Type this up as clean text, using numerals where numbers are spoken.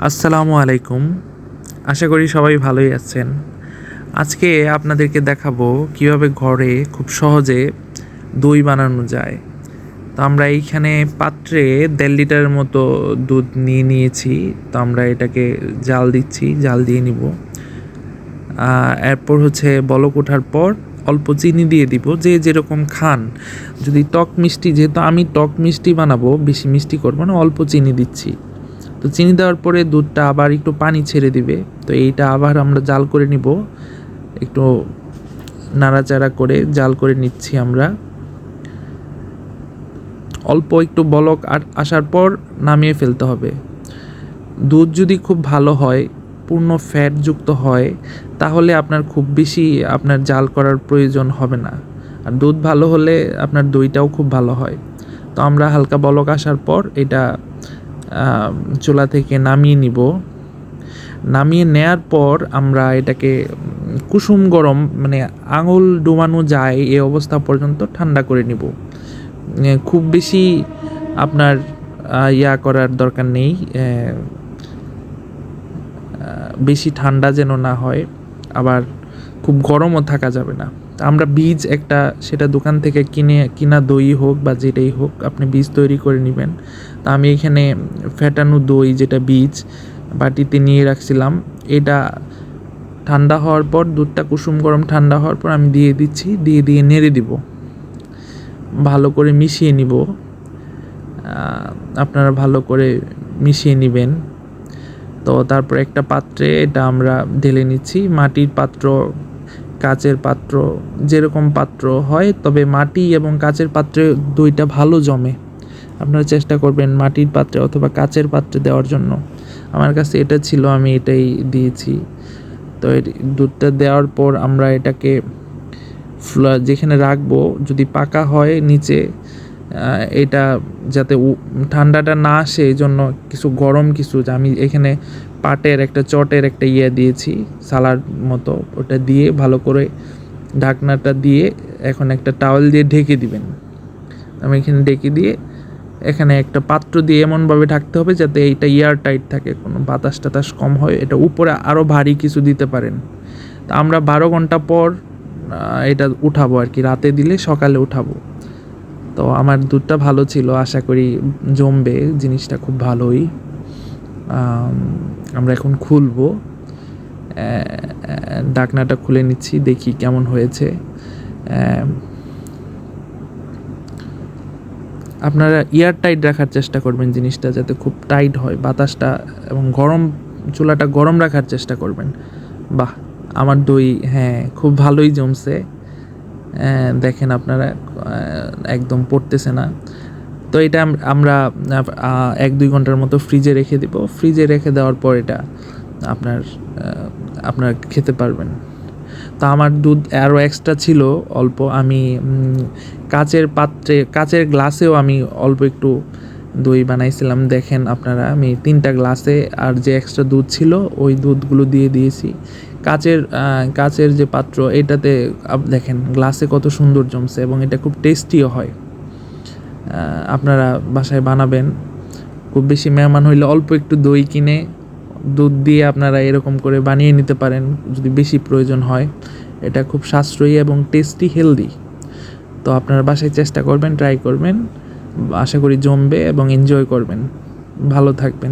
আসসালামু আলাইকুম। আশা করি সবাই ভালোই আছেন। আজকে আপনাদেরকে দেখাবো কিভাবে ঘরে খুব সহজে দই বানানো যায়। তো আমরা এইখানে পাত্রে ১.৫ লিটারের মতো দুধ নিয়ে নিয়েছি। তো আমরা এটাকে জাল দিচ্ছি, জাল দিয়ে নিব। এরপর হচ্ছে বলক ওঠার পর অল্প চিনি দিয়ে দিব, যে যেরকম খান। যদি টক মিষ্টি, যেহেতু আমি টক মিষ্টি বানাবো, বেশি মিষ্টি করবো না, অল্প চিনি দিচ্ছি। তো চিনি দেওয়ার পরে দুধটা আবার একটু পানি ছেড়ে দিবে। তো এইটা আবার আমরা জাল করে নিব, একটু নাড়াচাড়া করে জাল করে নিচ্ছি আমরা। অল্প একটু বলক আসার পর নামিয়ে ফেলতে হবে। দুধ যদি খুব ভালো হয়, পূর্ণ ফ্যাটযুক্ত হয়, তাহলে আপনার খুব বেশি আপনার জাল করার প্রয়োজন হবে না। আর দুধ ভালো হলে আপনার দইটাও খুব ভালো হয়। তো আমরা হালকা বলক আসার পর এটা চুলা থেকে নামিয়ে নিব। নামিয়ে নেয়ার পর আমরা এটাকে কুসুম গরম, মানে আঙুল ডুবানো যায় এই অবস্থা পর্যন্ত ঠান্ডা করে নিব। খুব বেশি আপনার করার দরকার নেই, বেশি ঠান্ডা যেন না হয়, আবার খুব গরমও থাকা যাবে না। আমরা বীজ একটা, সেটা দোকান থেকে কিনা দই হোক বা যেটাই হোক, আপনি বীজ তৈরি করে নেবেন। তা আমি এখানে ফেটানো দই, যেটা বীজ, বাটিতে নিয়ে রাখছিলাম। এটা ঠান্ডা হওয়ার পর, দুধটা কুসুম গরম ঠান্ডা হওয়ার পর আমি দিয়ে দিচ্ছি, দিয়ে নেড়ে দিব, ভালো করে মিশিয়ে নিব। আপনারা ভালো করে মিশিয়ে নেবেন। তো তারপর একটা পাত্রে এটা আমরা ঢেলে নিচ্ছি। মাটির পাত্র, কাচের পাত্র, যেরকম পাত্র হয়, তবে মাটি এবং কাচের পাত্রে দইটা ভালো জমে। আপনারা চেষ্টা করবেন মাটির পাত্রে অথবা কাচের পাত্রে দেওয়ার জন্য। আমার কাছে এটা ছিল, আমি এটাই দিয়েছি। তো দুধটা দেওয়ার পর আমরা এটাকে যেখানে রাখবো, যদি পাকা হয় নিচে, এটা যাতে ঠান্ডাটা না আসে, এই জন্য কিছু গরম কিছু, আমি এখানে পাটের একটা, চটের একটা দিয়েছি, সালার মতো, ওটা দিয়ে ভালো করে ঢাকনাটা দিয়ে এখন একটা টাওয়েল দিয়ে ঢেকে দিবেন। আমি এখানে ঢেকে দিয়ে এখানে একটা পাত্র দিয়ে এমনভাবে ঢাকতে হবে যাতে এইটা টাইট থাকে, কোনো বাতাস টাতাস কম হয়। এটা উপরে আরও ভারী কিছু দিতে পারেন। তা আমরা 12 ঘন্টা পর এটা উঠাবো আর কি, রাতে দিলে সকালে উঠাবো। তো আমার দুধটা ভালো ছিল, আশা করি জমবে জিনিসটা খুব ভালোই। আমরা এখন খুলবো, ঢাকনাটা খুলে নিচ্ছি, দেখি কেমন হয়েছে। আপনারা টাইট রাখার চেষ্টা করবেন জিনিসটা, যাতে খুব টাইট হয় বাতাসটা, এবং চুলাটা গরম রাখার চেষ্টা করবেন। বাহ, আমার দই খুব ভালোই জমছে। দেখেন আপনারা, একদম পড়তেছে না। তো এটা আমরা 1-2 ঘন্টার মতো ফ্রিজে রেখে দেব। ফ্রিজে রেখে দেওয়ার পর এটা আপনারা খেতে পারবেন। তো আমার দুধ আরও এক্সট্রা ছিল অল্প, আমি কাচের পাত্রে, কাচের গ্লাসেও আমি অল্প একটু দই বানাইছিলাম। দেখেন আপনারা, আমি 3টা গ্লাসে আর যে এক্সট্রা দুধ ছিল ওই দুধগুলো দিয়ে দিয়েছি। কাচের যে পাত্র, এটাতে দেখেন গ্লাসে কত সুন্দর জমছে, এবং এটা খুব টেস্টিও হয়। আপনারা বাসায় বানাবেন। খুব বেশি মেহমান হইলে অল্প একটু দই কিনে দুধ দিয়ে আপনারা এরকম করে বানিয়ে নিতে পারেন, যদি বেশি প্রয়োজন হয়। এটা খুব সাশ্রয়ী এবং টেস্টি, হেলদি। তো আপনারা বাসায় চেষ্টা করবেন, ট্রাই করবেন। আশা করি জমবে এবং এনজয় করবেন। ভালো থাকবেন।